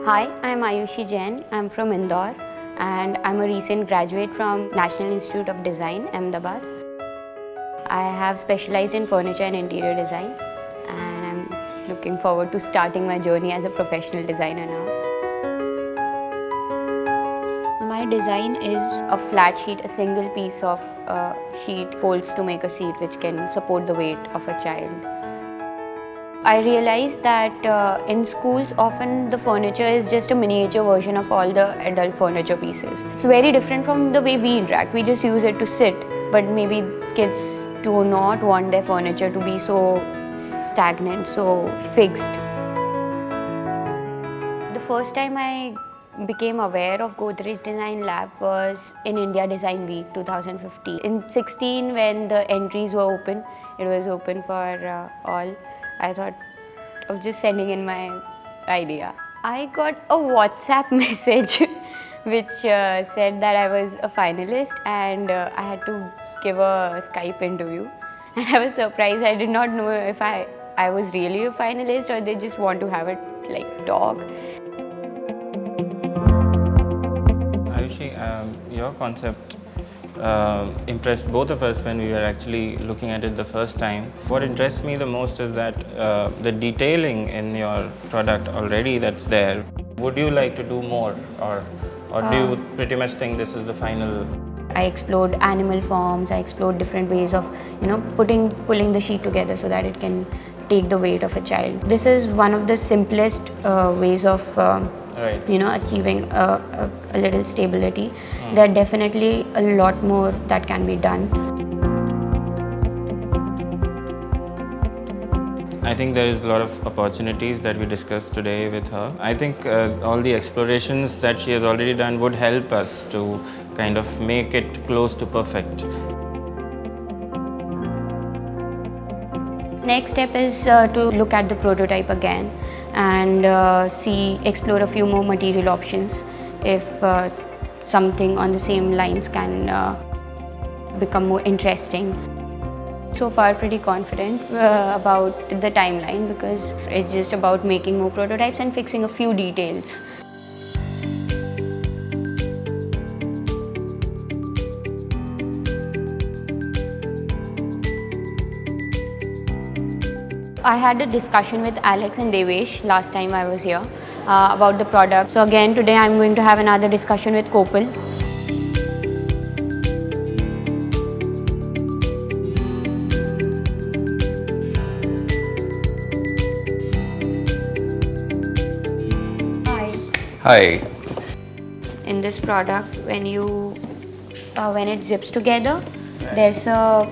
Hi, I'm Ayushi Jain. I'm from Indore and I'm a recent graduate from National Institute of Design, Ahmedabad. I have specialized in furniture and interior design and I'm looking forward to starting my journey as a professional designer now. My design is a flat sheet, a single piece of sheet folds to make a seat which can support the weight of a child. I realized that in schools often the furniture is just a miniature version of all the adult furniture pieces. It's very different from the way we interact. We just use it to sit, but maybe kids do not want their furniture to be so stagnant, so fixed. The first time I became aware of Godrej Design Lab was in India Design Week 2015. In 16, when the entries were open, it was open for all. I thought of just sending in my idea. I got a WhatsApp message which said that I was a finalist and I had to give a Skype interview. And I was surprised. I did not know if I was really a finalist or they just want to have it like talk. Ayushi, your concept impressed both of us when we were actually looking at it the first time. What interests me the most is that the detailing in your product already that's there. Would you like to do more or do you pretty much think this is the final? I explored animal forms, I explored different ways of, pulling the sheet together so that it can take the weight of a child. This is one of the simplest ways of achieving a little stability. There are definitely a lot more that can be done. I think there is a lot of opportunities that we discussed today with her. I think all the explorations that she has already done would help us to kind of make it close to perfect. Next step is to look at the prototype again and explore a few more material options if something on the same lines can become more interesting. So far pretty confident about the timeline because it's just about making more prototypes and fixing a few details. I had a discussion with Alex and Devesh last time I was here about the product. So again today I'm going to have another discussion with Kopal. Hi. In this product, when it zips together, there's a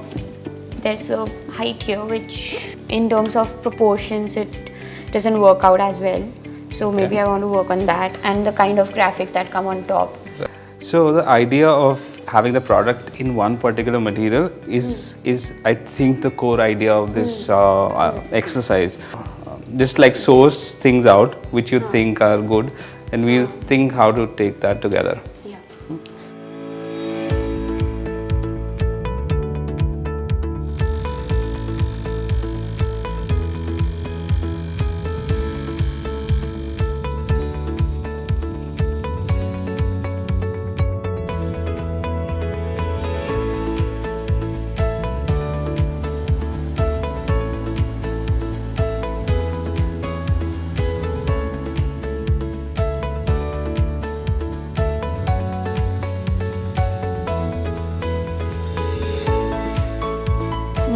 height here which in terms of proportions it doesn't work out as well. So maybe I want to work on that and the kind of graphics that come on top. So the idea of having the product in one particular material is I think the core idea of this exercise. Just like source things out which you think are good and we'll think how to take that together. Yeah.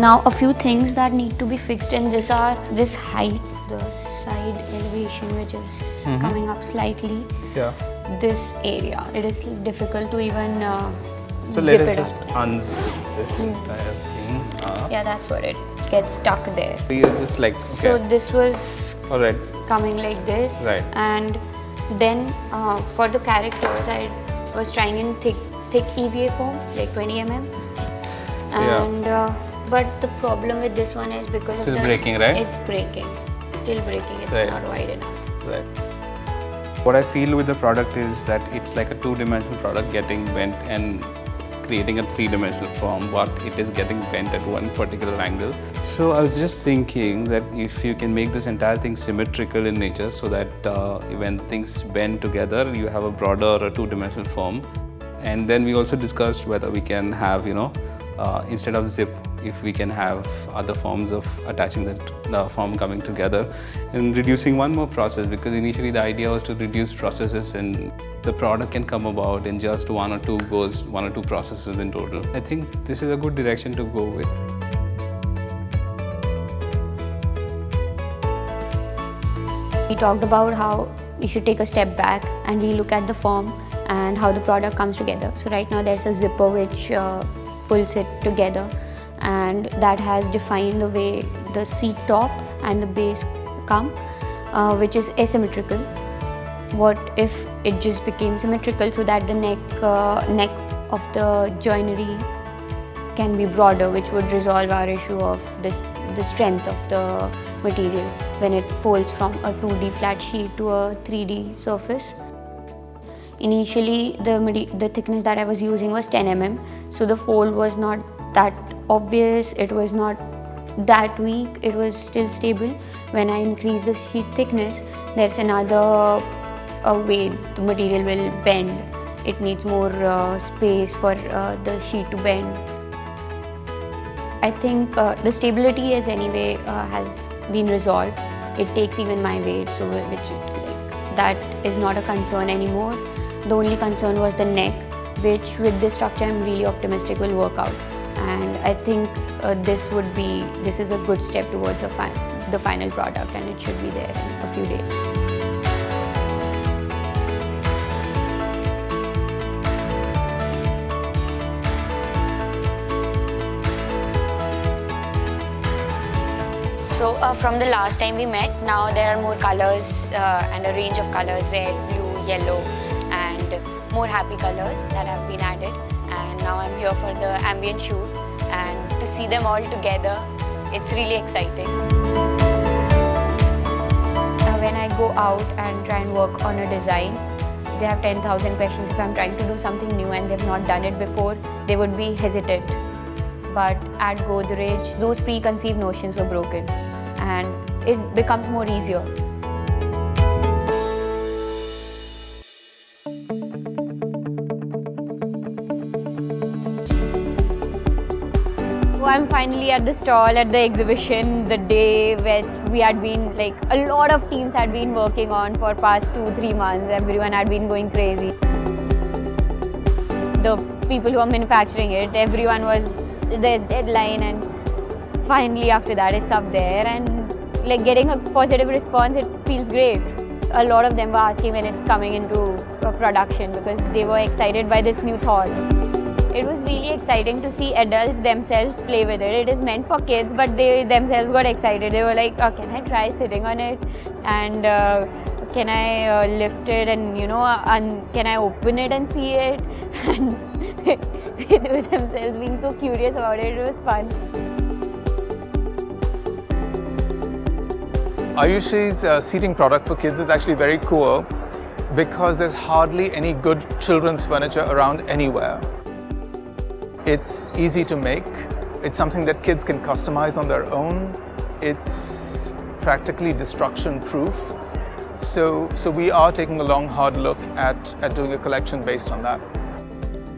Now a few things that need to be fixed in this are this height, the side elevation which is coming up slightly. Yeah. This area, it is difficult to even So zip let us it just up. unzip this entire thing. Yeah, that's what it gets stuck there. We are just like So this was alright. coming like this, Right. and then for the characters I was trying in thick EVA foam like 20 mm, and but the problem with this one is because Still of the breaking, right? It's breaking, still breaking. It's Right. not wide enough. Right. What I feel with the product is that it's like a two-dimensional product getting bent, and creating a three-dimensional form, but it is getting bent at one particular angle. So I was just thinking that if you can make this entire thing symmetrical in nature, so that when things bend together, you have a broader or two-dimensional form. And then we also discussed whether we can have, instead of zip, if we can have other forms of attaching the form coming together and reducing one more process, because initially the idea was to reduce processes and the product can come about in just one or two processes in total. I think this is a good direction to go with. We talked about how we should take a step back and relook at the form and how the product comes together. So right now there's a zipper which pulls it together, and that has defined the way the seat top and the base come, which is asymmetrical. What if it just became symmetrical so that the neck of the joinery can be broader, which would resolve our issue of the strength of the material when it folds from a 2D flat sheet to a 3D surface. Initially, the thickness that I was using was 10 mm, so the fold was not that obvious, it was not that weak, it was still stable. When I increase the sheet thickness, there's another way the material will bend. It needs more space for the sheet to bend. I think the stability has been resolved. It takes even my weight, so that is not a concern anymore. The only concern was the neck, which with this structure I'm really optimistic will work out. And I think this is a good step towards the final product, and it should be there in a few days. So from the last time we met, now there are more colors and a range of colors, red, blue, yellow, and more happy colors that have been added. And now I'm here for the ambient shoot, and to see them all together, it's really exciting. When I go out and try and work on a design, they have 10,000 questions. If I'm trying to do something new and they've not done it before, they would be hesitant. But at Godrej, those preconceived notions were broken, and it becomes more easier. So I'm finally at the stall at the exhibition, the day where we had been, a lot of teams had been working on for past 2-3 months. Everyone had been going crazy. The people who are manufacturing it, everyone was, there's deadline, and finally after that it's up there, and getting a positive response, it feels great. A lot of them were asking when it's coming into production because they were excited by this new thought. It was really exciting to see adults themselves play with it. It is meant for kids, but they themselves got excited. They were like, oh, can I try sitting on it? And can I lift it, and can I open it and see it? And they were themselves being so curious about it. It was fun. Ayushi's seating product for kids is actually very cool because there's hardly any good children's furniture around anywhere. It's easy to make. It's something that kids can customize on their own. It's practically destruction proof. So we are taking a long, hard look at doing a collection based on that.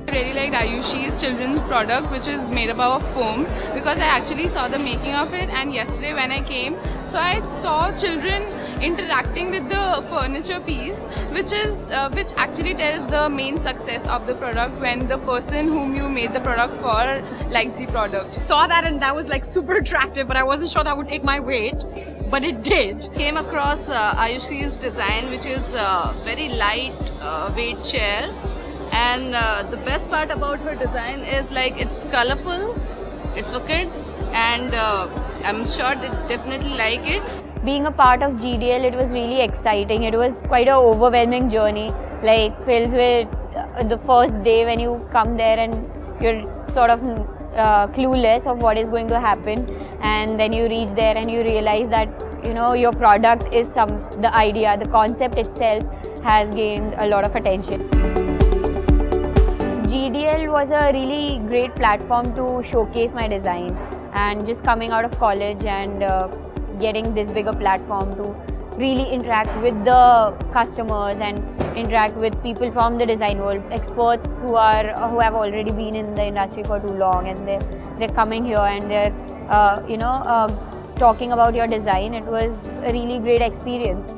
I really liked Ayushi's children's product, which is made up of foam, because I actually saw the making of it, and yesterday when I came, so I saw children interacting with the furniture piece, which actually tells the main success of the product when the person whom you made the product for likes the product. Saw that, and that was super attractive, but I wasn't sure that would take my weight, but it did. Came across Ayushi's design, which is a very light weight chair. And the best part about her design is it's colorful, it's for kids, and I'm sure they definitely like it. Being a part of GDL, it was really exciting. It was quite an overwhelming journey, filled with the first day when you come there and you're sort of clueless of what is going to happen, and then you reach there and you realize that your product is the concept itself has gained a lot of attention. GDL was a really great platform to showcase my design, and just coming out of college and getting this bigger platform to really interact with the customers and interact with people from the design world, experts who have already been in the industry for too long, and they're coming here and they're talking about your design. It was a really great experience.